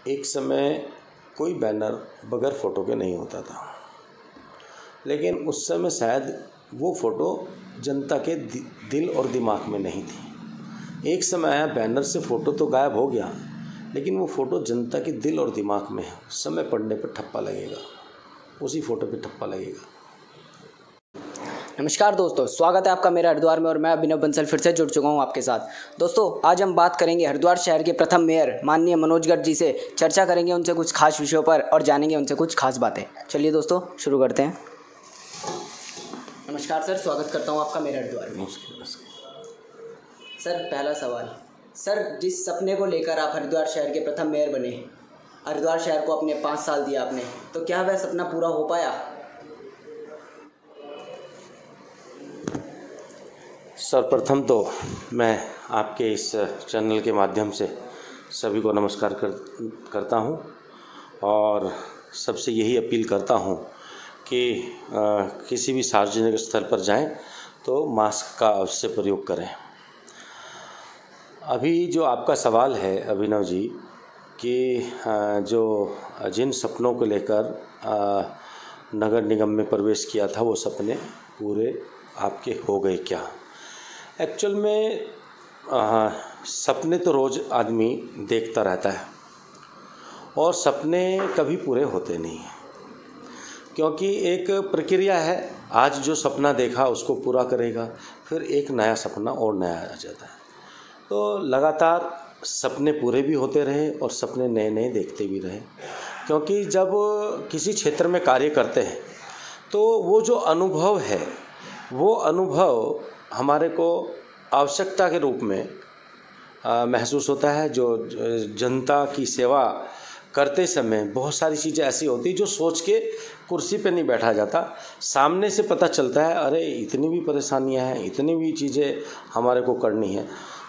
एक समय कोई बैनर बगैर फ़ोटो के नहीं होता था, लेकिन उस समय शायद वो फ़ोटो जनता के दिल और दिमाग में नहीं थी। एक समय आया बैनर से फ़ोटो तो गायब हो गया, लेकिन वो फ़ोटो जनता के दिल और दिमाग में है। समय पड़ने पर ठप्पा लगेगा, उसी फ़ोटो पे ठप्पा लगेगा। नमस्कार दोस्तों, स्वागत है आपका मेरा हरिद्वार में और मैं अभिनव बंसल फिर से जुड़ चुका हूं आपके साथ। दोस्तों, आज हम बात करेंगे हरिद्वार शहर के प्रथम मेयर माननीय मनोज गर्ग जी से। चर्चा करेंगे उनसे कुछ खास विषयों पर और जानेंगे उनसे कुछ खास बातें। चलिए दोस्तों, शुरू करते हैं। नमस्कार सर, स्वागत करता हूँ आपका मेरा हरिद्वार में। सर, पहला सवाल, सर जिस सपने को लेकर आप हरिद्वार शहर के प्रथम मेयर बने, हरिद्वार शहर को अपने 5 साल दिया आपने, तो क्या वह सपना पूरा हो पाया? सर्वप्रथम तो मैं आपके इस चैनल के माध्यम से सभी को नमस्कार करता हूं और सबसे यही अपील करता हूं कि किसी भी सार्वजनिक स्थल पर जाएं तो मास्क का अवश्य प्रयोग करें। अभी जो आपका सवाल है अभिनव जी कि जो जिन सपनों को लेकर नगर निगम में प्रवेश किया था वो सपने पूरे आपके हो गए क्या? एक्चुअल में सपने तो रोज़ आदमी देखता रहता है और सपने कभी पूरे होते नहीं हैं, क्योंकि एक प्रक्रिया है। आज जो सपना देखा उसको पूरा करेगा, फिर एक नया सपना और नया आ जाता है। तो लगातार सपने पूरे भी होते रहे और सपने नए नए देखते भी रहे, क्योंकि जब किसी क्षेत्र में कार्य करते हैं तो वो जो अनुभव है वो अनुभव हमारे को आवश्यकता के रूप में महसूस होता है। जो जनता की सेवा करते समय बहुत सारी चीज़ें ऐसी होती जो सोच के कुर्सी पे नहीं बैठा जाता, सामने से पता चलता है अरे इतनी भी परेशानियां हैं, इतनी भी चीज़ें हमारे को करनी है।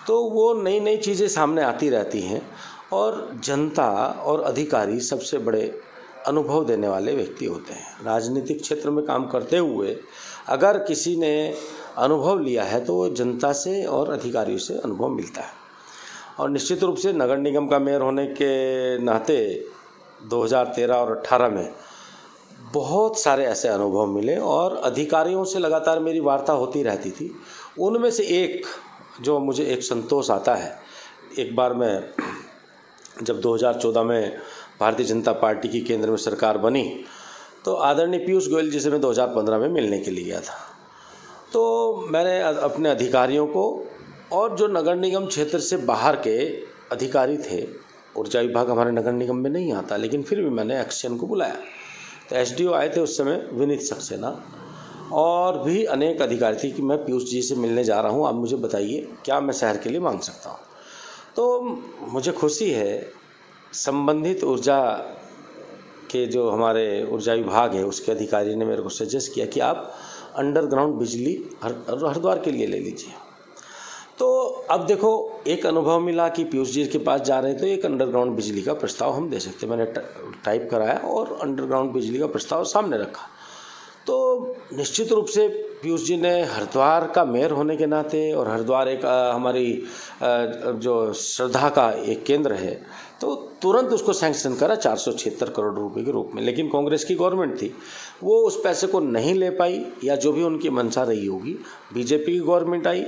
तो वो नई नई चीज़ें सामने आती रहती हैं और जनता और अधिकारी सबसे बड़े अनुभव देने वाले व्यक्ति होते हैं। राजनीतिक क्षेत्र में काम करते हुए अगर किसी ने अनुभव लिया है तो वो जनता से और अधिकारियों से अनुभव मिलता है। और निश्चित रूप से नगर निगम का मेयर होने के नाते 2013 और 18 में बहुत सारे ऐसे अनुभव मिले और अधिकारियों से लगातार मेरी वार्ता होती रहती थी। उनमें से एक जो मुझे एक संतोष आता है, एक बार मैं जब 2014 में भारतीय जनता पार्टी की केंद्र में सरकार बनी तो आदरणीय पीयूष गोयल जी से मैं 2015 में मिलने के लिए गया था। तो मैंने अपने अधिकारियों को और जो नगर निगम क्षेत्र से बाहर के अधिकारी थे, ऊर्जा विभाग हमारे नगर निगम में नहीं आता, लेकिन फिर भी मैंने एक्शन को बुलाया। तो एसडीओ आए थे उस समय विनीत सक्सेना, और भी अनेक अधिकारी थे कि मैं पीयूष जी से मिलने जा रहा हूँ, आप मुझे बताइए क्या मैं शहर के लिए मांग सकता हूँ। तो मुझे खुशी है संबंधित ऊर्जा के जो हमारे ऊर्जा विभाग है उसके अधिकारी ने मेरे को सजेस्ट किया कि आप अंडरग्राउंड बिजली हरिद्वार के लिए ले लीजिए। तो अब देखो, एक अनुभव मिला कि पीयूष जी के पास जा रहे हैं तो एक अंडरग्राउंड बिजली का प्रस्ताव हम दे सकते हैं। मैंने टाइप कराया और अंडरग्राउंड बिजली का प्रस्ताव सामने रखा। तो निश्चित रूप से पीयूष जी ने हरिद्वार का मेयर होने के नाते और हरिद्वार एक हमारी जो श्रद्धा का एक केंद्र है, तो तुरंत उसको सैंक्शन करा 476 करोड़ रुपए के रूप में। लेकिन कांग्रेस की गवर्नमेंट थी, वो उस पैसे को नहीं ले पाई, या जो भी उनकी मंशा रही होगी। बीजेपी की गवर्नमेंट आई,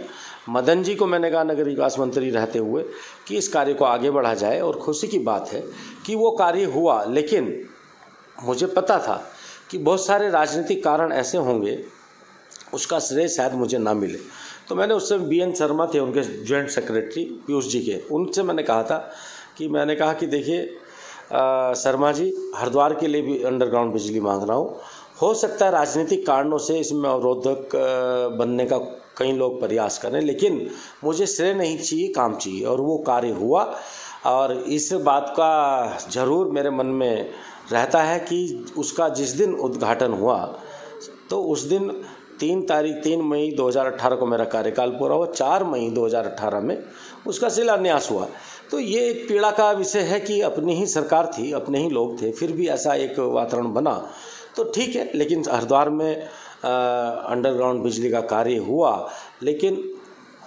मदन जी को मैंने कहा नगर विकास मंत्री रहते हुए कि इस कार्य को आगे बढ़ा जाए, और खुशी की बात है कि वो कार्य हुआ। लेकिन मुझे पता था कि बहुत सारे राजनीतिक कारण ऐसे होंगे उसका श्रेय शायद मुझे ना मिले। तो मैंने उस समय BN शर्मा थे उनके जॉइंट सेक्रेटरी पीयूष जी के, उनसे मैंने कहा कि देखिए शर्मा जी, हरिद्वार के लिए भी अंडरग्राउंड बिजली मांग रहा हूँ। हो सकता है राजनीतिक कारणों से इसमें अवरोधक बनने का कई लोग प्रयास करें, लेकिन मुझे श्रेय नहीं चाहिए, काम चाहिए। और वो कार्य हुआ, और इस बात का ज़रूर मेरे मन में रहता है कि उसका जिस दिन उद्घाटन हुआ तो उस दिन 3 मई 2018 को मेरा कार्यकाल पूरा हुआ। 4 मई 2018 में उसका शिलान्यास हुआ। तो ये एक पीड़ा का विषय है कि अपनी ही सरकार थी, अपने ही लोग थे, फिर भी ऐसा एक वातावरण बना तो ठीक है। लेकिन हरिद्वार में अंडरग्राउंड बिजली का कार्य हुआ, लेकिन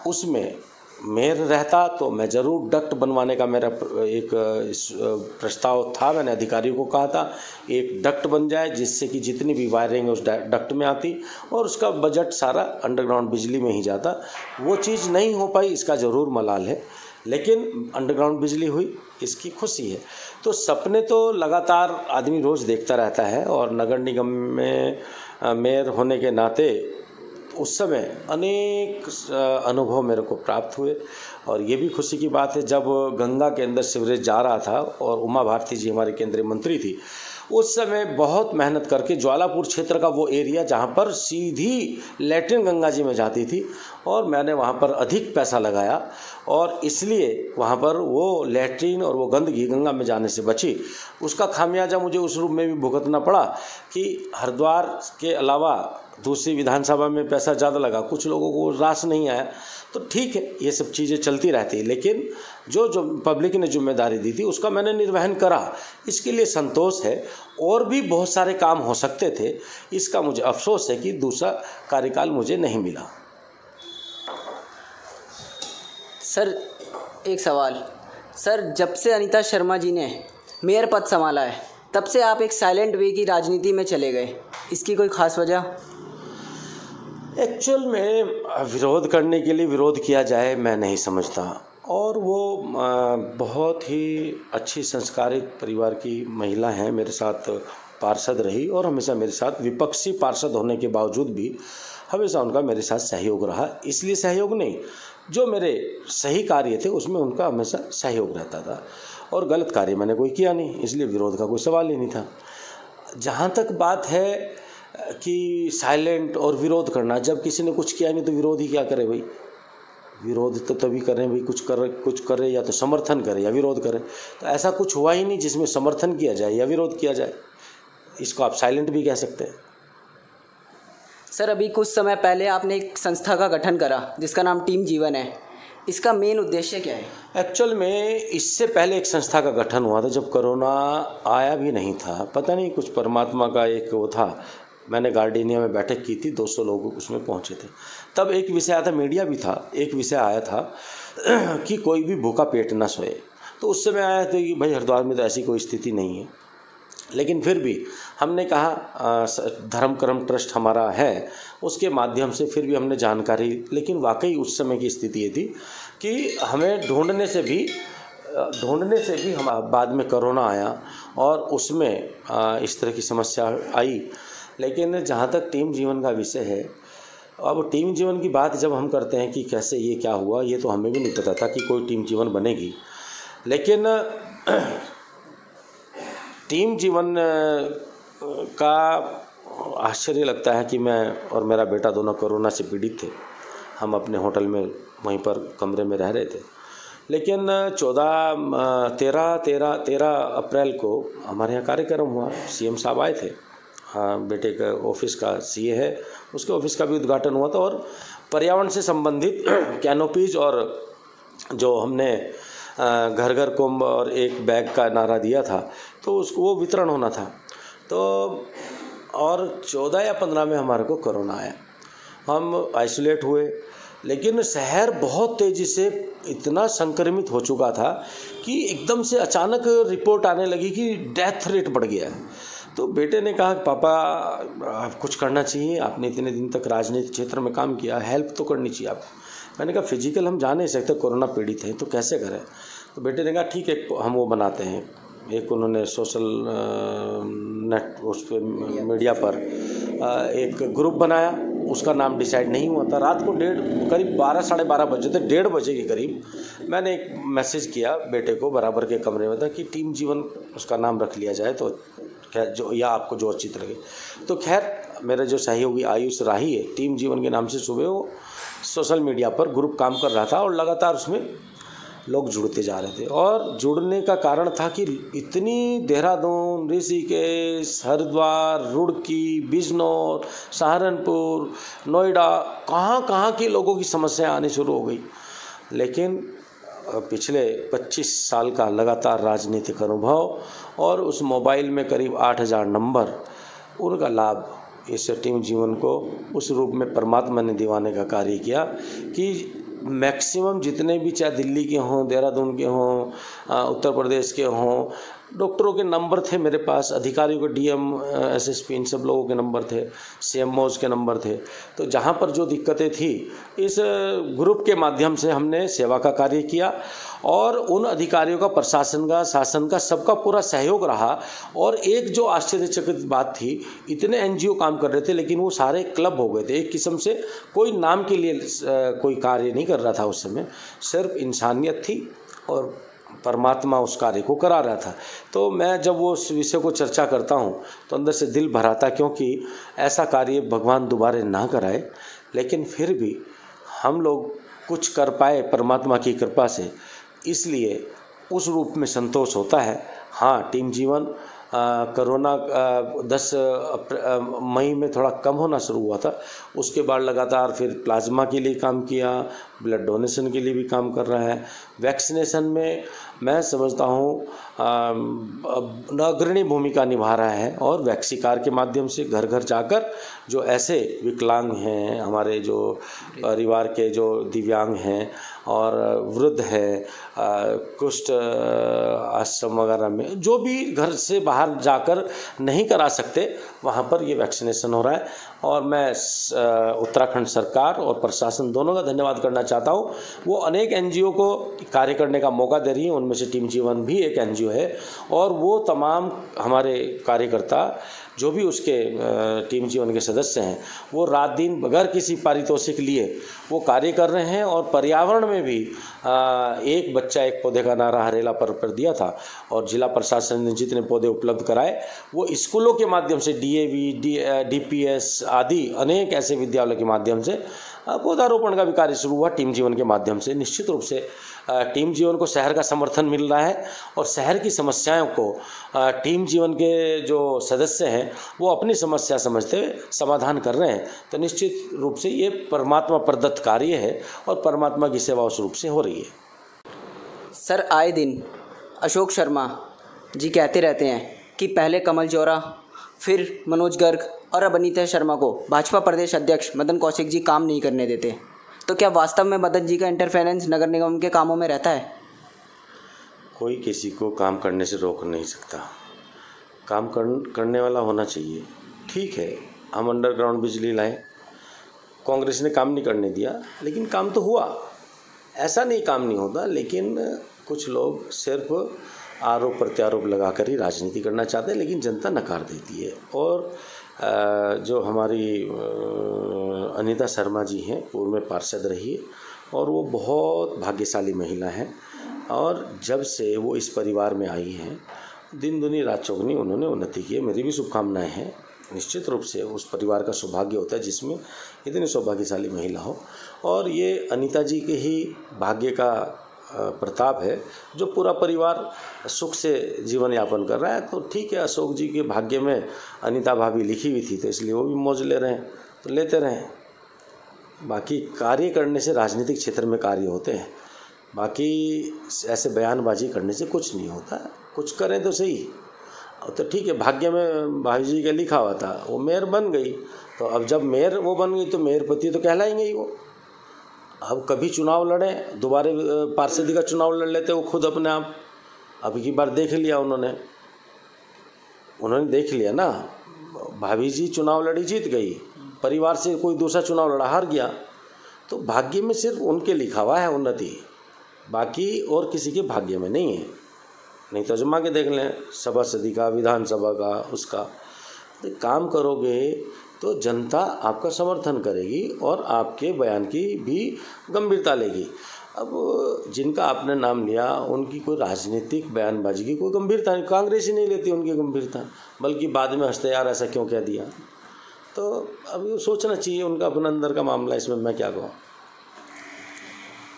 उसमें मेयर रहता तो मैं ज़रूर डक्ट बनवाने का मेरा एक प्रस्ताव था। मैंने अधिकारियों को कहा था एक डक्ट बन जाए जिससे कि जितनी भी वायरिंग उस डक्ट में आती और उसका बजट सारा अंडरग्राउंड बिजली में ही जाता। वो चीज़ नहीं हो पाई, इसका ज़रूर मलाल है, लेकिन अंडरग्राउंड बिजली हुई, इसकी खुशी है। तो सपने तो लगातार आदमी रोज़ देखता रहता है और नगर निगम में मेयर होने के नाते उस समय अनेक अनुभव मेरे को प्राप्त हुए। और ये भी खुशी की बात है जब गंगा के अंदर सीवरेज जा रहा था और उमा भारती जी हमारी केंद्रीय मंत्री थी, उस समय बहुत मेहनत करके ज्वालापुर क्षेत्र का वो एरिया जहाँ पर सीधी लैट्रिन गंगा जी में जाती थी और मैंने वहाँ पर अधिक पैसा लगाया और इसलिए वहाँ पर वो लैट्रिन और वो गंदगी गंगा में जाने से बची। उसका खामियाजा मुझे उस रूप में भी भुगतना पड़ा कि हरिद्वार के अलावा दूसरी विधानसभा में पैसा ज़्यादा लगा, कुछ लोगों को रास नहीं आया, तो ठीक है, ये सब चीज़ें चलती रहती। लेकिन जो पब्लिक ने जिम्मेदारी दी थी उसका मैंने निर्वहन करा, इसके लिए संतोष है। और भी बहुत सारे काम हो सकते थे, इसका मुझे अफसोस है कि दूसरा कार्यकाल मुझे नहीं मिला। सर एक सवाल, सर जब से अनीता शर्मा जी ने मेयर पद संभाला है तब से आप एक साइलेंट वे की राजनीति में चले गए, इसकी कोई ख़ास वजह? एक्चुअल में विरोध करने के लिए विरोध किया जाए मैं नहीं समझता। और वो बहुत ही अच्छी संस्कारित परिवार की महिला हैं, मेरे साथ पार्षद रही और हमेशा मेरे साथ विपक्षी पार्षद होने के बावजूद भी हमेशा उनका मेरे साथ सहयोग रहा। इसलिए सहयोग नहीं, जो मेरे सही कार्य थे उसमें उनका हमेशा सहयोग रहता था और गलत कार्य मैंने कोई किया नहीं, इसलिए विरोध का कोई सवाल ही नहीं था। जहाँ तक बात है कि साइलेंट और विरोध करना, जब किसी ने कुछ किया नहीं तो विरोध ही क्या करे भाई? विरोध तो तभी करें भाई, कुछ करे या तो समर्थन करे या विरोध करे। तो ऐसा कुछ हुआ ही नहीं जिसमें समर्थन किया जाए या विरोध किया जाए, इसको आप साइलेंट भी कह सकते हैं। सर अभी कुछ समय पहले आपने एक संस्था का गठन करा जिसका नाम टीम जीवन है, इसका मेन उद्देश्य क्या है? एक्चुअल में इससे पहले एक संस्था का गठन हुआ था जब कोरोना आया भी नहीं था, पता नहीं कुछ परमात्मा का एक वो था। मैंने गार्डिनिया में बैठक की थी, 200 लोग उसमें पहुंचे थे। तब एक विषय आया था, मीडिया भी था, एक विषय आया था कि कोई भी भूखा पेट न सोए। तो उस समय आया था कि भाई हरिद्वार में तो ऐसी कोई स्थिति नहीं है, लेकिन फिर भी हमने कहा धर्म कर्म ट्रस्ट हमारा है, उसके माध्यम से फिर भी हमने जानकारी। लेकिन वाकई उस समय की स्थिति ये थी कि हमें ढूंढने से भी हम बाद में कोरोना आया और उसमें इस तरह की समस्या आई। लेकिन जहाँ तक टीम जीवन का विषय है, अब टीम जीवन की बात जब हम करते हैं कि कैसे ये क्या हुआ, ये तो हमें भी नहीं पता था कि कोई टीम जीवन बनेगी। लेकिन टीम जीवन का आश्चर्य लगता है कि मैं और मेरा बेटा दोनों कोरोना से पीड़ित थे। हम अपने होटल में वहीं पर कमरे में रह रहे थे। लेकिन 13 अप्रैल को हमारे यहाँ कार्यक्रम हुआ, सीएम साहब आए थे, बेटे का ऑफिस का सीए है, उसके ऑफिस का भी उद्घाटन हुआ था और पर्यावरण से संबंधित कैनोपीज और जो हमने घर घर कुंभ और एक बैग का नारा दिया था, तो उसको वो वितरण होना था। तो और 14 या 15 में हमारे को कोरोना आया, हम आइसोलेट हुए। लेकिन शहर बहुत तेज़ी से इतना संक्रमित हो चुका था कि एकदम से अचानक रिपोर्ट आने लगी कि डेथ रेट बढ़ गया है। तो बेटे ने कहा पापा आप कुछ करना चाहिए, आपने इतने दिन तक राजनीतिक क्षेत्र में काम किया, हेल्प तो करनी चाहिए आप। मैंने कहा फिजिकल हम जा नहीं सकते, कोरोना पीड़ित हैं, तो कैसे करें? तो बेटे ने कहा ठीक है हम वो बनाते हैं। एक उन्होंने सोशल नेट उस पर मीडिया पर एक ग्रुप बनाया, उसका नाम डिसाइड नहीं हुआ था। रात को करीब 12 साढ़े 12 बजे थे, 1:30 बजे के करीब मैंने एक मैसेज किया बेटे को, बराबर के कमरे में था, कि टीम जीवन उसका नाम रख लिया जाए तो खैर जो या आपको जो उचित लगे। तो खैर मेरे जो सहयोगी आयुष राही है, टीम जीवन के नाम से सुबह वो सोशल मीडिया पर ग्रुप काम कर रहा था और लगातार उसमें लोग जुड़ते जा रहे थे। और जुड़ने का कारण था कि इतनी देहरादून, ऋषिकेश, हरिद्वार, रुड़की, बिजनौर, सहारनपुर, नोएडा, कहाँ के लोगों की समस्याएं आनी शुरू हो गई। लेकिन पिछले 25 साल का लगातार राजनीतिक अनुभव और उस मोबाइल में करीब 8000 नंबर, उनका लाभ इस टीम जीवन को उस रूप में परमात्मा ने दिवाने का कार्य किया कि मैक्सिमम जितने भी, चाहे दिल्ली के हों, देहरादून के हों, उत्तर प्रदेश के हों, डॉक्टरों के नंबर थे मेरे पास, अधिकारियों के, डीएम, एसएसपी, इन सब लोगों के नंबर थे, सीएमओज के नंबर थे। तो जहाँ पर जो दिक्कतें थी, इस ग्रुप के माध्यम से हमने सेवा का कार्य किया और उन अधिकारियों का, प्रशासन का, शासन का, सबका पूरा सहयोग रहा। और एक जो आश्चर्यचकित बात थी, इतने एनजीओ काम कर रहे थे लेकिन वो सारे क्लब हो गए थे। एक किस्म से कोई नाम के लिए कोई कार्य नहीं कर रहा था उस समय, सिर्फ इंसानियत थी और परमात्मा उस कार्य को करा रहा था। तो मैं जब वो उस विषय को चर्चा करता हूँ तो अंदर से दिल भर आता, क्योंकि ऐसा कार्य भगवान दोबारा ना कराए, लेकिन फिर भी हम लोग कुछ कर पाए परमात्मा की कृपा से, इसलिए उस रूप में संतोष होता है। हाँ, टीम जीवन कोरोना 10 मई में थोड़ा कम होना शुरू हुआ था, उसके बाद लगातार फिर प्लाज्मा के लिए काम किया, ब्लड डोनेशन के लिए भी काम कर रहा है। वैक्सीनेशन में मैं समझता हूँ अग्रणी भूमिका निभा रहा है और वैक्सीकार के माध्यम से घर घर जाकर जो ऐसे विकलांग हैं, हमारे जो परिवार के जो दिव्यांग हैं और वृद्ध है, कुष्ठ आश्रम वगैरह में जो भी घर से बाहर जाकर नहीं करा सकते, वहाँ पर ये वैक्सीनेशन हो रहा है। और मैं उत्तराखंड सरकार और प्रशासन दोनों का धन्यवाद करना चाहता हूँ। वो अनेक एनजीओ को कार्य करने का मौका दे रही है, उनमें से टीम जीवन भी एक एनजीओ है। और वो तमाम हमारे कार्यकर्ता जो भी उसके टीम जीवन के सदस्य हैं, वो रात दिन बगैर किसी पारितोषिक लिए वो कार्य कर रहे हैं। और पर्यावरण में भी एक बच्चा एक पौधे का नारा हरेला पर्व पर दिया था और जिला प्रशासन ने जितने पौधे उपलब्ध कराए वो स्कूलों के माध्यम से, डीएवी, डीपीएस आदि अनेक ऐसे विद्यालयों के माध्यम से पौधारोपण का भी कार्य शुरू हुआ टीम जीवन के माध्यम से। निश्चित रूप से टीम जीवन को शहर का समर्थन मिल रहा है और शहर की समस्याओं को टीम जीवन के जो सदस्य हैं वो अपनी समस्या समझते हुए समाधान कर रहे हैं। तो निश्चित रूप से ये परमात्मा प्रदत्त कार्य है और परमात्मा की सेवा उस रूप से हो रही है। सर, आए दिन अशोक शर्मा जी कहते रहते हैं कि पहले कमल जोरा, फिर मनोज गर्ग और अब अनीता शर्मा को भाजपा प्रदेश अध्यक्ष मदन कौशिक जी काम नहीं करने देते। तो क्या वास्तव में मदन जी का इंटरफेरेंस नगर निगम के कामों में रहता है? कोई किसी को काम करने से रोक नहीं सकता, काम करने वाला होना चाहिए। ठीक है, हम अंडरग्राउंड बिजली लाए, कांग्रेस ने काम नहीं करने दिया, लेकिन काम तो हुआ। ऐसा नहीं काम नहीं होता, लेकिन कुछ लोग सिर्फ आरोप प्रत्यारोप लगा कर ही राजनीति करना चाहते हैं, लेकिन जनता नकार देती है। और जो हमारी अनीता शर्मा जी हैं, पूर्व में पार्षद रही है और वो बहुत भाग्यशाली महिला हैं। और जब से वो इस परिवार में आई हैं, दिन दुनी रात चौगनी उन्होंने उन्नति की है। मेरी भी शुभकामनाएं हैं। निश्चित रूप से उस परिवार का सौभाग्य होता है जिसमें इतनी सौभाग्यशाली महिला हो, और ये अनीता जी के ही भाग्य का प्रताप है जो पूरा परिवार सुख से जीवन यापन कर रहा है। तो ठीक है, अशोक जी के भाग्य में अनीता भाभी लिखी हुई थी तो इसलिए वो भी मौज ले रहे हैं, तो लेते रहें। बाकी कार्य करने से राजनीतिक क्षेत्र में कार्य होते हैं, बाकी ऐसे बयानबाजी करने से कुछ नहीं होता। कुछ करें तो सही। तो ठीक है, भाग्य में भाभी जी का लिखा हुआ था, वो मेयर बन गई, तो अब जब मेयर वो बन गई तो मेयरपति तो कहलाएंगे ही वो। अब कभी चुनाव लड़े, दोबारा पार्षदी का चुनाव लड़ लेते वो खुद अपने आप। अब की बार देख लिया उन्होंने देख लिया ना, भाभी जी चुनाव लड़ी जीत गई, परिवार से कोई दूसरा चुनाव लड़ा हार गया। तो भाग्य में सिर्फ उनके लिखा हुआ है उन्नति, बाकी और किसी के भाग्य में नहीं है। नहीं तो अजमा के देख लें, सभासदी का, विधानसभा का, उसका। तो काम करोगे तो जनता आपका समर्थन करेगी और आपके बयान की भी गंभीरता लेगी। अब जिनका आपने नाम लिया उनकी कोई राजनीतिक बयानबाजी की कोई गंभीरता नहीं, कांग्रेस ही नहीं लेती उनकी गंभीरता, बल्कि बाद में हंसते यार ऐसा क्यों कह दिया। तो अब सोचना चाहिए, उनका अपना अंदर का मामला, इसमें मैं क्या कहूँ।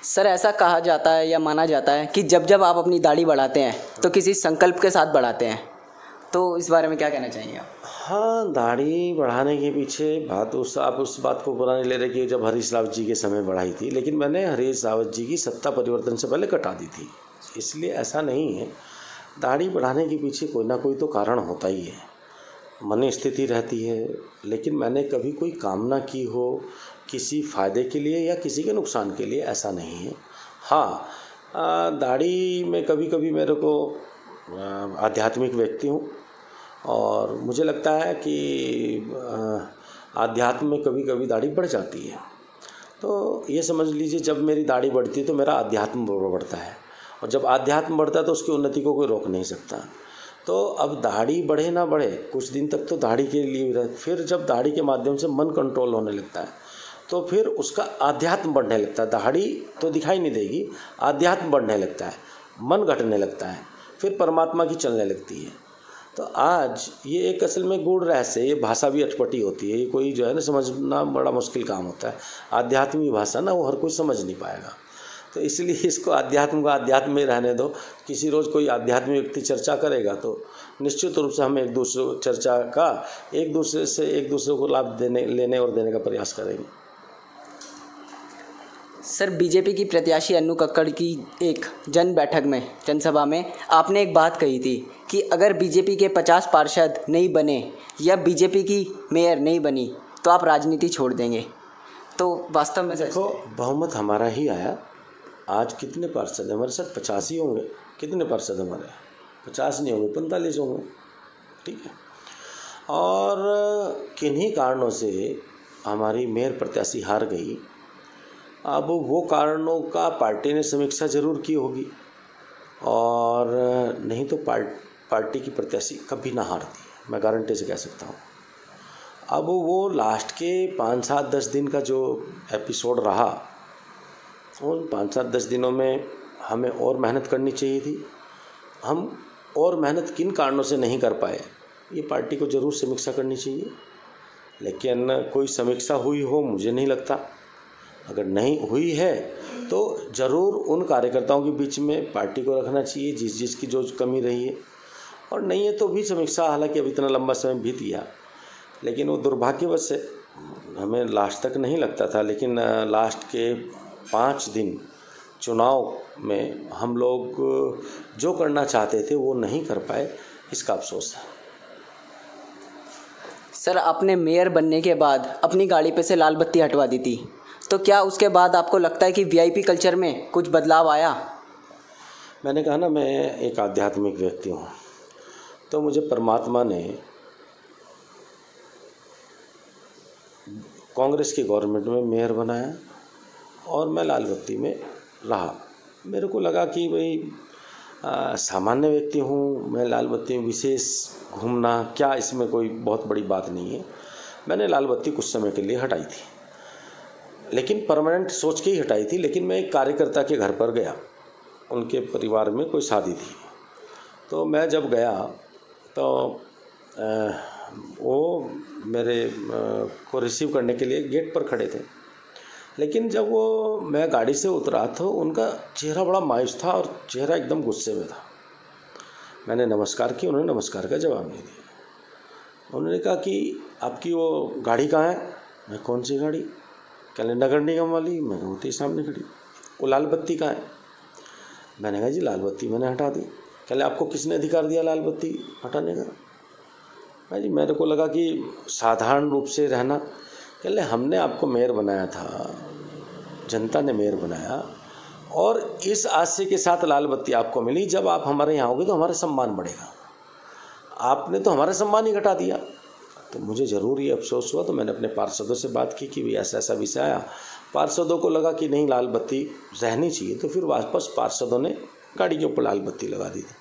सर, ऐसा कहा जाता है या माना जाता है कि जब जब आप अपनी दाढ़ी बढ़ाते हैं तो किसी संकल्प के साथ बढ़ाते हैं, तो इस बारे में क्या कहना चाहेंगे आप? हाँ, दाढ़ी बढ़ाने के पीछे बात आप उस बात को बुरा नहीं ले रहे कि जब हरीश रावत जी के समय बढ़ाई थी, लेकिन मैंने हरीश रावत जी की सत्ता परिवर्तन से पहले कटा दी थी, इसलिए ऐसा नहीं है। दाढ़ी बढ़ाने के पीछे कोई ना कोई तो कारण होता ही है। मन स्थिति रहती है, लेकिन मैंने कभी कोई कामना की हो किसी फ़ायदे के लिए या किसी के नुकसान के लिए, ऐसा नहीं है। हाँ, दाढ़ी में कभी कभी मेरे को आध्यात्मिक व्यक्ति हूँ और मुझे लगता है कि आध्यात्म में कभी कभी दाढ़ी बढ़ जाती है। तो ये समझ लीजिए, जब मेरी दाढ़ी बढ़ती है तो मेरा अध्यात्म बढ़ता है, और जब अध्यात्म बढ़ता है तो उसकी उन्नति को कोई रोक नहीं सकता। तो अब दाढ़ी बढ़े ना बढ़े, कुछ दिन तक तो दाढ़ी के लिए रहे, फिर जब दाढ़ी के माध्यम से मन कंट्रोल होने लगता है तो फिर उसका अध्यात्म बढ़ने लगता है। दाढ़ी तो दिखाई नहीं देगी, अध्यात्म बढ़ने लगता है, मन घटने लगता है, फिर परमात्मा की चलने लगती है। तो आज ये एक असल में गूढ़ रहस्य है, ये भाषा भी अटपटी होती है, ये कोई जो है ना समझना बड़ा मुश्किल काम होता है। आध्यात्मिक भाषा ना वो हर कोई समझ नहीं पाएगा, तो इसलिए इसको अध्यात्म का अध्यात्म में रहने दो। किसी रोज़ कोई आध्यात्मिक व्यक्ति चर्चा करेगा तो निश्चित रूप से हम एक दूसरे चर्चा का एक दूसरे को लाभ लेने और देने का प्रयास करेंगे। सर, बीजेपी की प्रत्याशी अन्नू कक्कड़ की एक जनसभा में आपने एक बात कही थी कि अगर बीजेपी के 50 पार्षद नहीं बने या बीजेपी की मेयर नहीं बनी तो आप राजनीति छोड़ देंगे। तो वास्तव में देखो, बहुमत हमारा ही आया। आज कितने पार्षद हैं हमारे साथ? 50 ही होंगे। कितने पार्षद हमारे? 50 नहीं होंगे, 45 होंगे, ठीक है। और किन्हीं कारणों से हमारी मेयर प्रत्याशी हार गई। अब वो कारणों का पार्टी ने समीक्षा ज़रूर की होगी, और नहीं तो पार्टी की प्रत्याशी कभी ना हारती, मैं गारंटी से कह सकता हूँ। अब वो लास्ट के 5-7-10 दिन का जो एपिसोड रहा, उन 5-7-10 दिनों में हमें और मेहनत करनी चाहिए थी। हम और मेहनत किन कारणों से नहीं कर पाए, ये पार्टी को ज़रूर समीक्षा करनी चाहिए। लेकिन कोई समीक्षा हुई हो मुझे नहीं लगता। अगर नहीं हुई है तो ज़रूर उन कार्यकर्ताओं के बीच में पार्टी को रखना चाहिए जिसकी जो कमी रही है, और नहीं है तो भी समीक्षा, हालांकि अब इतना लंबा समय बीत गया, लेकिन वो दुर्भाग्यवश से हमें लास्ट तक नहीं लगता था। लेकिन लास्ट के 5 दिन चुनाव में हम लोग जो करना चाहते थे वो नहीं कर पाए, इसका अफसोस है। सर, आपने मेयर बनने के बाद अपनी गाड़ी पे से लाल बत्ती हटवा दी थी, तो क्या उसके बाद आपको लगता है कि वीआईपी कल्चर में कुछ बदलाव आया? मैंने कहा ना, मैं एक आध्यात्मिक व्यक्ति हूँ, तो मुझे परमात्मा ने कांग्रेस की गवर्नमेंट में मेयर बनाया और मैं लाल बत्ती में रहा। मेरे को लगा कि भाई सामान्य व्यक्ति हूँ, मैं लाल बत्ती में विशेष घूमना क्या, इसमें कोई बहुत बड़ी बात नहीं है। मैंने लाल बत्ती कुछ समय के लिए हटाई थी, लेकिन परमानेंट सोच के ही हटाई थी। लेकिन मैं एक कार्यकर्ता के घर पर गया, उनके परिवार में कोई शादी थी, तो मैं जब गया तो वो मेरे को रिसीव करने के लिए गेट पर खड़े थे। लेकिन जब वो मैं गाड़ी से उतरा तो उनका चेहरा बड़ा मायूस था और चेहरा एकदम गुस्से में था। मैंने नमस्कार की, उन्होंने नमस्कार का जवाब नहीं दिया। उन्होंने कहा कि आपकी वो गाड़ी कहाँ है? मैं, कौन सी गाड़ी? कहले नगर निगम वाली। मैं होती ही सामने खड़ी। वो लाल बत्ती कहाँ है? मैंने कहा जी लाल बत्ती मैंने हटा दी। कहले आपको किसने अधिकार दिया लाल बत्ती हटाने का? मैं जी मेरे को लगा कि साधारण रूप से रहना। कहले हमने आपको मेयर बनाया था, जनता ने मेयर बनाया, और इस आशय के साथ लाल बत्ती आपको मिली, जब आप हमारे यहाँ आओगे तो हमारा सम्मान बढ़ेगा। आपने तो हमारा सम्मान ही घटा दिया। तो मुझे ज़रूर ये अफसोस हुआ। तो मैंने अपने पार्षदों से बात की कि भाई ऐसा ऐसा विषय आया। पार्षदों को लगा कि नहीं लाल बत्ती रहनी चाहिए, तो फिर वापस पार्षदों ने गाड़ी के ऊपर लाल बत्ती लगा दी थी।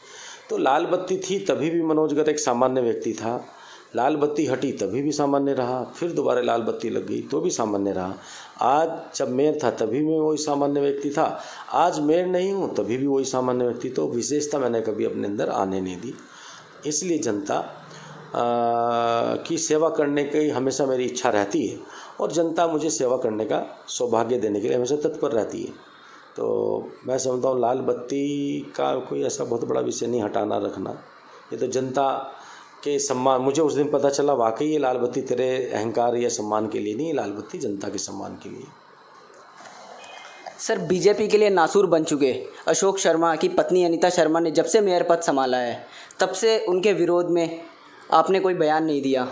तो लाल बत्ती थी तभी भी मनोज गर्ग एक सामान्य व्यक्ति था, लाल बत्ती हटी तभी भी सामान्य रहा, फिर दोबारा लाल बत्ती लग गई तो भी सामान्य रहा। आज जब मेयर था तभी मैं वही सामान्य व्यक्ति था, आज मेयर नहीं हूँ तभी भी वही सामान्य व्यक्ति। तो विशेषता मैंने कभी अपने अंदर आने नहीं दी। इसलिए जनता की सेवा करने की हमेशा मेरी इच्छा रहती है, और जनता मुझे सेवा करने का सौभाग्य देने के लिए हमेशा तत्पर रहती है। तो मैं समझता हूँ लाल बत्ती का कोई ऐसा बहुत बड़ा विषय नहीं हटाना रखना। ये तो जनता के सम्मान, मुझे उस दिन पता चला वाकई ये लाल बत्ती तेरे अहंकार या सम्मान के लिए नहीं, ये लाल बत्ती जनता के सम्मान के लिए। सर, बीजेपी के लिए नासूर बन चुके अशोक शर्मा की पत्नी अनीता शर्मा ने जब से मेयर पद संभाला है तब से उनके विरोध में आपने कोई बयान नहीं दिया।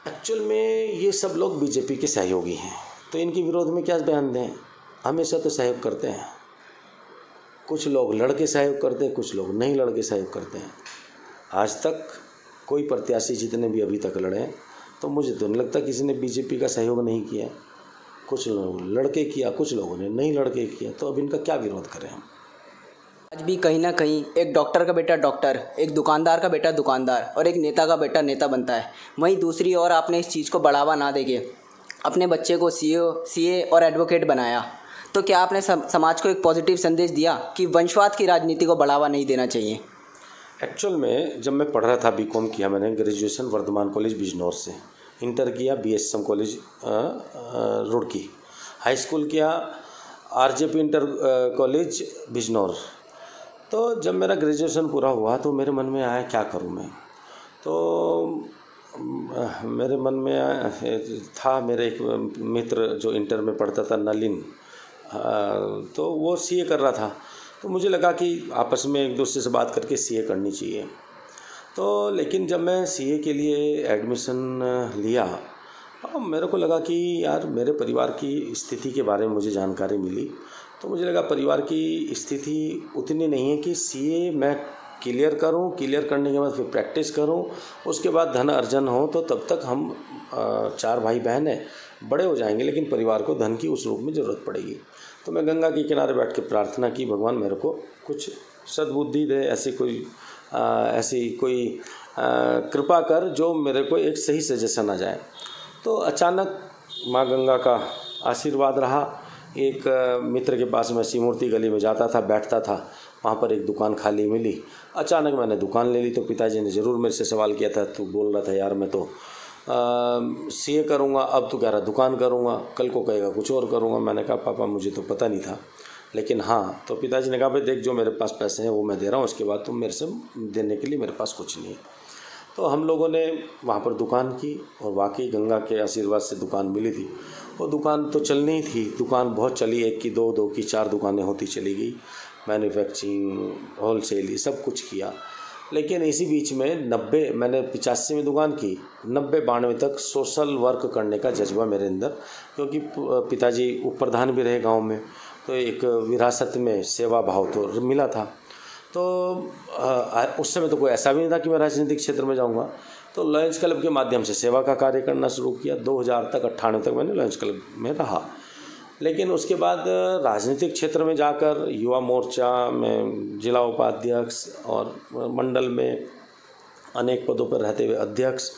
एक्चुअल में ये सब लोग बीजेपी के सहयोगी हैं, तो इनके विरोध में क्या बयान दें। हमेशा तो सहयोग करते हैं, कुछ लोग लड़के सहयोग करते हैं, कुछ लोग नहीं लड़के सहयोग करते हैं। आज तक कोई प्रत्याशी जितने भी अभी तक लड़े हैं, तो मुझे तो नहीं लगता किसी ने बीजेपी का सहयोग नहीं किया। कुछ लोग लड़के किया, कुछ लोगों ने नहीं लड़के किया, तो अब इनका क्या विरोध करें हम। आज भी कहीं ना कहीं एक डॉक्टर का बेटा डॉक्टर, एक दुकानदार का बेटा दुकानदार और एक नेता का बेटा नेता बनता है। वहीं दूसरी ओर आपने इस चीज़ को बढ़ावा ना देके अपने बच्चे को सीए और एडवोकेट बनाया। तो क्या आपने समाज को एक पॉजिटिव संदेश दिया कि वंशवाद की राजनीति को बढ़ावा नहीं देना चाहिए? एक्चुअल में जब मैं पढ़ रहा था, बीकॉम किया मैंने, ग्रेजुएशन वर्धमान कॉलेज बिजनौर से, इंटर किया BSM college Roorkee, high school किया आरजेपी इंटर कॉलेज बिजनौर। तो जब मेरा ग्रेजुएशन पूरा हुआ तो मेरे मन में आया क्या करूं मैं। तो मेरे मन में था, मेरे एक मित्र जो इंटर में पढ़ता था नलिन, तो वो सीए कर रहा था। तो मुझे लगा कि आपस में एक दूसरे से बात करके सीए करनी चाहिए। तो लेकिन जब मैं सीए के लिए एडमिशन लिया, मेरे को लगा कि यार मेरे परिवार की स्थिति के बारे में मुझे जानकारी मिली। तो मुझे लगा परिवार की स्थिति उतनी नहीं है कि सीए मैं क्लियर करूं, क्लियर करने के बाद फिर प्रैक्टिस करूं, उसके बाद धन अर्जन हो, तो तब तक हम 4 भाई बहन हैं, बड़े हो जाएंगे, लेकिन परिवार को धन की उस रूप में ज़रूरत पड़ेगी। तो मैं गंगा के किनारे बैठ के प्रार्थना की, भगवान मेरे को कुछ सद्बुद्धि दे, ऐसी कोई कृपा कर जो मेरे को एक सही सजेशन आ जाए। तो अचानक माँ गंगा का आशीर्वाद रहा। एक मित्र के पास मैं शिवमूर्ति गली में जाता था, बैठता था, वहाँ पर एक दुकान खाली मिली। अचानक मैंने दुकान ले ली। तो पिताजी ने ज़रूर मेरे से सवाल किया था, तू बोल रहा था यार मैं तो सीए करूँगा, अब तो कह रहा दुकान करूँगा, कल को कहेगा कुछ और करूँगा। मैंने कहा पापा मुझे तो पता नहीं था, लेकिन हाँ। तो पिताजी ने कहा भाई देख, जो मेरे पास पैसे हैं वो मैं दे रहा हूँ, उसके बाद तुम मेरे से देने के लिए मेरे पास कुछ नहीं है। तो हम लोगों ने वहाँ पर दुकान की, और वाकई गंगा के आशीर्वाद से दुकान मिली थी। वो दुकान तो चलनी ही थी, दुकान बहुत चली, 1 की 2, 2 की 4 दुकानें होती चली गई, मैन्युफैक्चरिंग, होलसेल, ये सब कुछ किया। लेकिन इसी बीच में मैंने 85 में दुकान की, 90-92 तक सोशल वर्क करने का जज्बा मेरे अंदर, क्योंकि पिताजी उप प्रधान भी रहे गांव में, तो एक विरासत में सेवा भाव तो मिला था। तो उस समय तो कोई ऐसा भी नहीं था कि मैं राजनीतिक क्षेत्र में जाऊंगा। तो लॉयंस क्लब के माध्यम से सेवा का कार्य करना शुरू किया। 2000 तक 98 तक मैंने लॉयंस क्लब में रहा। लेकिन उसके बाद राजनीतिक क्षेत्र में जाकर युवा मोर्चा में जिला उपाध्यक्ष और मंडल में अनेक पदों पर रहते हुए अध्यक्ष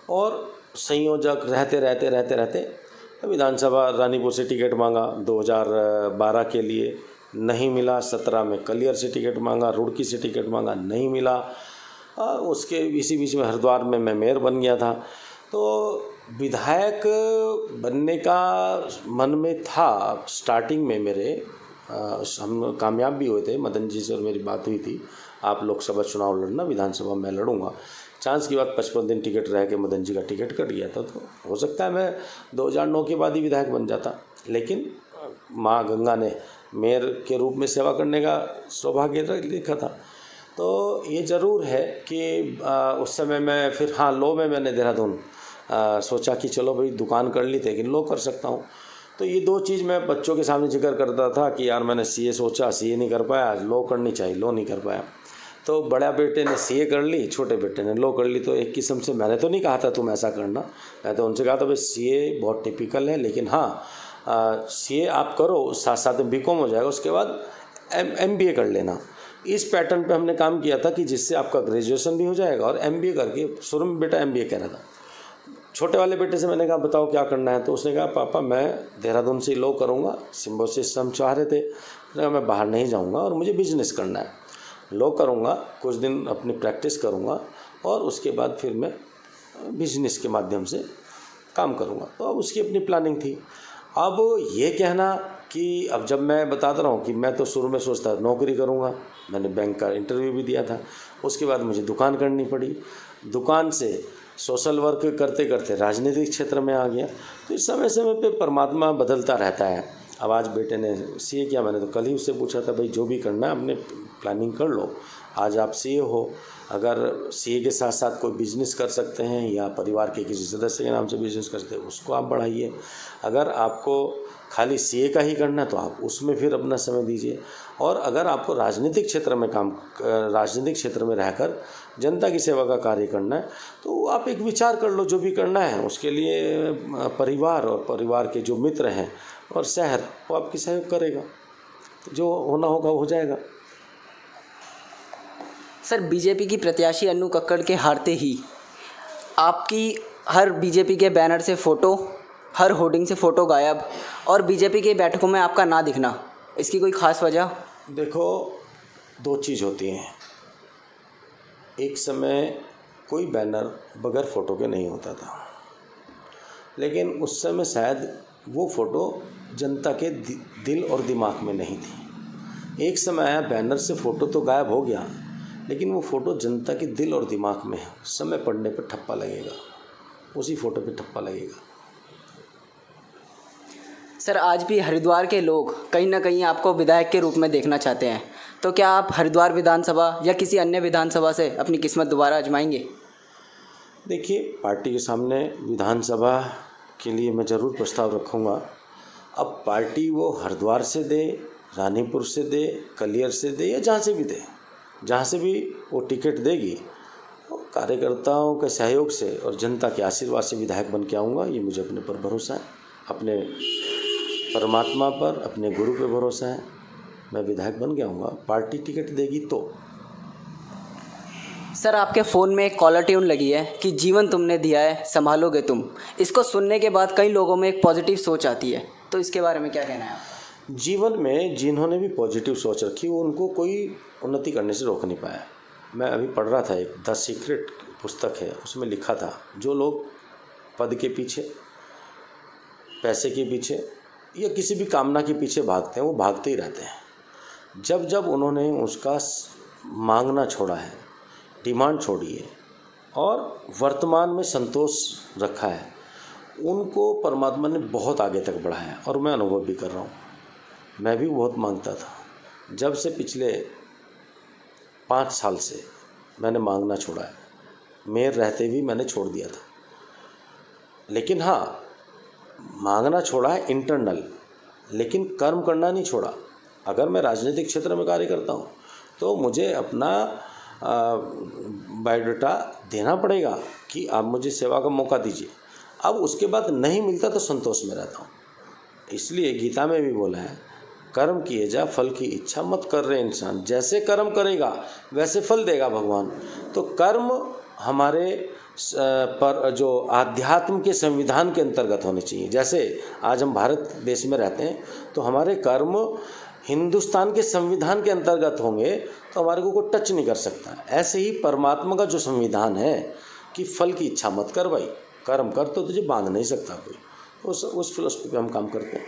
और संयोजक रहते विधानसभा रानीपुर से टिकट मांगा, 2012 के लिए नहीं मिला। 17 में कलियर से टिकट मांगा, रुड़की से टिकट मांगा, नहीं मिला। उसके इसी बीच में हरिद्वार में मैं मेयर बन गया था। तो विधायक बनने का मन में था स्टार्टिंग में मेरे। हम कामयाब भी हुए थे, मदन जी से और मेरी बात हुई थी, आप लोकसभा चुनाव लड़ना, विधानसभा में लड़ूंगा। चांस की बात 55 दिन टिकट रह के मदन जी का टिकट कट गया था। तो हो सकता है मैं 2009 के बाद ही विधायक बन जाता, लेकिन माँ गंगा ने मेयर के रूप में सेवा करने का सौभाग्य लिखा था। तो ये ज़रूर है कि उस समय मैं फिर लॉ में मैंने देहरादून सोचा कि चलो भाई दुकान कर ली थी, लेकिन लॉ कर सकता हूँ। तो ये 2 चीज़ मैं बच्चों के सामने जिक्र करता था कि यार मैंने सीए सोचा, सीए नहीं कर पाया, लॉ करनी चाहिए, लॉ नहीं कर पाया। तो बड़ा बेटे ने सीए कर ली, छोटे बेटे ने लॉ कर ली। तो एक किस्म से मैंने तो नहीं कहा था तुम ऐसा करना, मैं तो उनसे कहा था भाई सीए बहुत टिपिकल है, लेकिन हाँ सीए आप करो, साथ साथ में बीकॉम हो जाएगा, उसके बाद एमबीए कर लेना। इस पैटर्न पे हमने काम किया था कि जिससे आपका ग्रेजुएशन भी हो जाएगा और एमबीए करके, शुरू में बेटा एमबीए कह रहा था। छोटे वाले बेटे से मैंने कहा बताओ क्या करना है। तो उसने कहा पापा मैं देहरादून से लॉ करूँगा, सिम्बोसिस हम चाह रहे थे। मैंने कहा मैं बाहर नहीं जाऊँगा और मुझे बिजनेस करना है, लॉ करूँगा, कुछ दिन अपनी प्रैक्टिस करूँगा और उसके बाद फिर मैं बिजनेस के माध्यम से काम करूँगा। तो अब उसकी अपनी प्लानिंग थी। अब ये कहना कि अब जब मैं बताता रहा हूँ कि मैं तो शुरू में सोचता नौकरी करूँगा, मैंने बैंक का इंटरव्यू भी दिया था, उसके बाद मुझे दुकान करनी पड़ी, दुकान से सोशल वर्क करते करते राजनीतिक क्षेत्र में आ गया। तो इस समय समय पे परमात्मा बदलता रहता है। अब आज बेटे ने सीए किया, मैंने तो कल ही उससे पूछा था भाई जो भी करना है अपने प्लानिंग कर लो, आज आप सीए हो, अगर सीए के साथ साथ कोई बिजनेस कर सकते हैं या परिवार के किसी सदस्य के नाम से बिजनेस करते हैं उसको आप बढ़ाइए। अगर आपको खाली सीए का ही करना है तो आप उसमें फिर अपना समय दीजिए। और अगर आपको राजनीतिक क्षेत्र में रहकर जनता की सेवा का कार्य करना है तो आप एक विचार कर लो, जो भी करना है उसके लिए परिवार और परिवार के जो मित्र हैं और शहर वो आपकी सहयोग करेगा, जो होना होगा हो जाएगा। सर, बीजेपी की प्रत्याशी अन्नू कक्कड़ के हारते ही आपकी हर बीजेपी के बैनर से फ़ोटो, हर होर्डिंग से फ़ोटो गायब और बीजेपी के बैठकों में आपका ना दिखना, इसकी कोई ख़ास वजह? देखो, दो चीज़ होती हैं। एक समय कोई बैनर बगैर फ़ोटो के नहीं होता था, लेकिन उस समय शायद वो फ़ोटो जनता के दिल और दिमाग में नहीं थी। एक समय आया बैनर से फ़ोटो तो गायब हो गया, लेकिन वो फ़ोटो जनता के दिल और दिमाग में है। समय पड़ने पर ठप्पा लगेगा, उसी फ़ोटो पे ठप्पा लगेगा। सर, आज भी हरिद्वार के लोग कहीं ना कहीं आपको विधायक के रूप में देखना चाहते हैं, तो क्या आप हरिद्वार विधानसभा या किसी अन्य विधानसभा से अपनी किस्मत दोबारा आजमाएंगे? देखिए, पार्टी के सामने विधानसभा के लिए मैं ज़रूर प्रस्ताव रखूँगा। अब पार्टी वो हरिद्वार से दे, रानीपुर से दे, कलियर से दे या जहाँ से भी दे, जहाँ से भी वो टिकट देगी, कार्यकर्ताओं के सहयोग से और जनता के आशीर्वाद से विधायक बन के आऊँगा। ये मुझे अपने पर भरोसा है, अपने परमात्मा पर, अपने गुरु पे भरोसा है। मैं विधायक बन के आऊँगा, पार्टी टिकट देगी तो। सर, आपके फ़ोन में एक कॉलर ट्यून लगी है कि जीवन तुमने दिया है संभालोगे तुम। इसको सुनने के बाद कई लोगों में एक पॉजिटिव सोच आती है, तो इसके बारे में क्या कहना है आपका? जीवन में जिन्होंने भी पॉजिटिव सोच रखी वो उनको कोई उन्नति करने से रोक नहीं पाया। मैं अभी पढ़ रहा था, एक द सीक्रेट पुस्तक है, उसमें लिखा था जो लोग पद के पीछे, पैसे के पीछे या किसी भी कामना के पीछे भागते हैं वो भागते ही रहते हैं। जब जब उन्होंने उसका मांगना छोड़ा है, डिमांड छोड़ी है और वर्तमान में संतोष रखा है, उनको परमात्मा ने बहुत आगे तक बढ़ाया और मैं अनुभव भी कर रहा हूँ। मैं भी बहुत मांगता था, जब से पिछले 5 साल से मैंने मांगना छोड़ा है। मेयर रहते भी मैंने छोड़ दिया था, लेकिन हाँ, मांगना छोड़ा है इंटरनल, लेकिन कर्म करना नहीं छोड़ा। अगर मैं राजनीतिक क्षेत्र में कार्य करता हूँ तो मुझे अपना बायोडाटा देना पड़ेगा कि आप मुझे सेवा का मौका दीजिए। अब उसके बाद नहीं मिलता तो संतोष में रहता हूँ। इसलिए गीता में भी बोला है, कर्म किए जा फल की इच्छा मत कर रहे इंसान, जैसे कर्म करेगा वैसे फल देगा भगवान। तो कर्म हमारे पर जो आध्यात्म के संविधान के अंतर्गत होने चाहिए। जैसे आज हम भारत देश में रहते हैं तो हमारे कर्म हिंदुस्तान के संविधान के अंतर्गत होंगे तो हमारे को कोई टच नहीं कर सकता। ऐसे ही परमात्मा का जो संविधान है कि फल की इच्छा मत कर भाई, कर्म कर तो तुझे बांध नहीं सकता कोई। उस फिलोसफी पे हम काम करते हैं।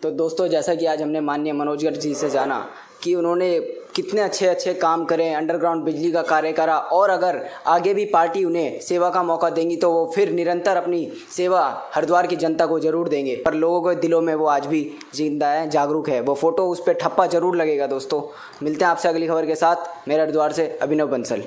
तो दोस्तों, जैसा कि आज हमने माननीय मनोज गर्ग जी से जाना कि उन्होंने कितने अच्छे अच्छे काम करें, अंडरग्राउंड बिजली का कार्य करा और अगर आगे भी पार्टी उन्हें सेवा का मौका देंगी तो वो फिर निरंतर अपनी सेवा हरिद्वार की जनता को ज़रूर देंगे। पर लोगों के दिलों में वो आज भी जिंदा है, जागरूक है। वो फ़ोटो उस पर ठप्पा ज़रूर लगेगा। दोस्तों, मिलते हैं आपसे अगली खबर के साथ। मेरे हरिद्वार से अभिनव बंसल।